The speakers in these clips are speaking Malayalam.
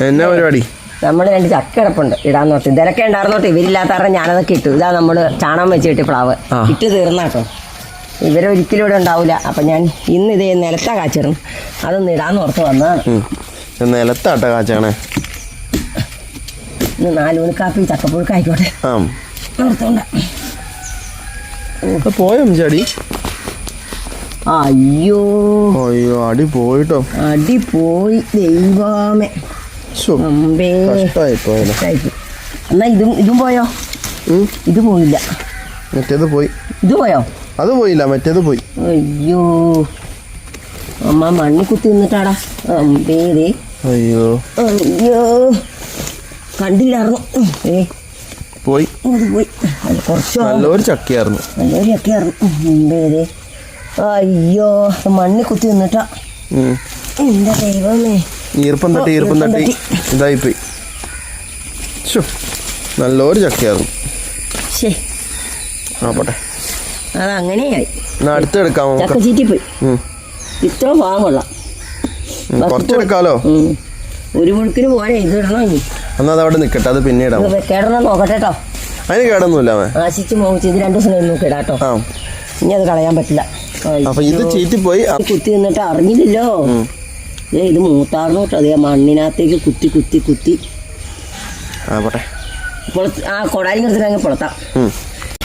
എന്നാ പരിപാടി? നമ്മൾ 2 ചക്ക കിടപ്പുണ്ട് ഇടാൻ നോട്ട്. ഇതിലൊക്കെ ഉണ്ടായിരുന്നോട്ട് ഇവരില്ലാത്ത കാരണം ഞാനതൊക്കെ ഇട്ടു. ഇതാ നമ്മൾ ചാണകം വെച്ച് കിട്ടി പ്ലാവ് ഇട്ട് തീർന്നാട്ടോ. ഇവരൊരിക്കലും ഇവിടെ ഉണ്ടാവില്ല. അപ്പം ഞാൻ ഇന്ന് ഇതേ നിലത്താ കാച്ചിരുന്നു. അതൊന്ന് ഇടാന്ന് ഓർത്ത് വന്നതാണ്. നിലത്താട്ട കാച്ചാണേ. ഇന്ന് 4 മണിക്കാപ്പി ചക്കപ്പുഴുക്കായിക്കോട്ടെ. ഓർത്തോണ്ട പോയോ ചെടി? അയ്യോ അയ്യോ അടി പോയിട്ടോ. അടി പോയി ദൈവമേ. എന്നാ ഇതും പോയോ? ഇത് പോയില്ല. മറ്റേത് പോയി. ഇത് പോയോ? അത് പോയില്ല, മറ്റേത് പോയി. അയ്യോ അമ്മ മണ്ണി കുത്തി നിന്നിട്ടാടാ. അമ്പേരേ അയ്യോ അയ്യോ കണ്ടില്ലായിരുന്നു. പോയി. അത് പോയി. കുറച്ച് നല്ലൊരു ചക്കയായിരുന്നു. നല്ലൊരു ചക്കയായിരുന്നു. അമ്പേരേ അയ്യോ മണ്ണി കുത്തി നിന്നിട്ടാ. എന്താ ദൈവമേ. ഈർപ്പം തട്ടി ഇതായിപ്പോയി. നല്ലൊരു ചക്കയായിരുന്നു. പോട്ടെ, അതങ്ങനെയായി. അടുത്തെടുക്കാം. ചക്ക ചീറ്റിപ്പോയി. ഇത്ര ഭാഗം കൊള്ളാം. കുറച്ചെടുക്കാലോ. ഒരു മുഴുക്കിന് പോരെ ഇത് ഇടണോ? ഇനി എന്നാ അതവിടെ നിൽക്കട്ടെ, അത് പിന്നെ ഇടാം. കേടണോ നോക്കട്ടെ കേട്ടോ. അതിന് കേടൊന്നുമില്ല. ആശിച്ച് മോഹിച്ച് ഇത് 2 ദിവസം കഴിഞ്ഞ് നോക്കി ഇടാട്ടോ. ഇനി അത് കളയാൻ പറ്റില്ല. അപ്പൊ ഇത് ചീറ്റിപ്പോയി. കുത്തി നിന്നിട്ട് അറിഞ്ഞില്ലല്ലോ. ഇത് മൂത്താർന്നു കേട്ടോ. അതേ മണ്ണിനകത്തേക്ക് കുത്തി കുത്തി കുത്തി കൊടാലി നിർത്തിനെങ്കിൽ പുളത്താം.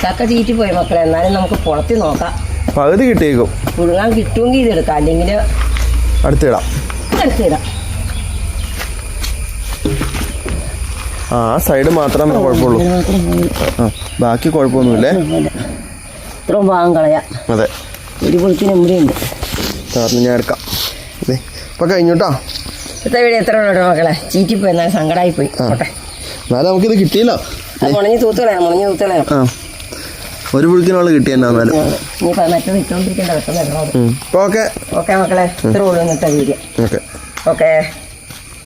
ചക്ക ചീറ്റി പോയി മക്കളെ. എന്നാലും നമുക്ക് പുളത്തി നോക്കാം. പകുതി കിട്ടിയേക്കും. പുഴുങ്ങാൻ കിട്ടുമെങ്കിൽ ഇതെടുക്കാം, അല്ലെങ്കിൽ അടുത്തിടാം. ആ സൈഡ് മാത്രമേ കുഴപ്പമുള്ളൂ. ബാക്കി കുഴപ്പമൊന്നുമില്ലേ. ഇത്രയും ഭാഗം കളയാം. അതെ, ഒരു പൊളിക്ക് നമ്പറുണ്ട്. ഞാൻ എടുക്കാം. ഇപ്പൊ കഴിഞ്ഞോട്ടോ. ഇപ്പോഴത്തെ വീട് എത്ര മക്കളെ ചീറ്റിപ്പോയി. എന്നാലും സങ്കടമായി പോയി. ഓട്ടെ, എന്നാലും നമുക്കിത് കിട്ടിയില്ല. മുളഞ്ഞ് തൂത്തുകളയാം. ഒരു പുഴുക്കിനുള്ള കിട്ടിയെന്നാലും ഇനിയിപ്പോ മറ്റൊന്ന് ഇട്ടോണ്ടിരിക്കേണ്ട. പെട്ടെന്ന് ഓക്കെ മക്കളെ. ഇത്ര ഉള്ളൂ ഇന്നത്തെ വീഡിയോ. ഓക്കെ.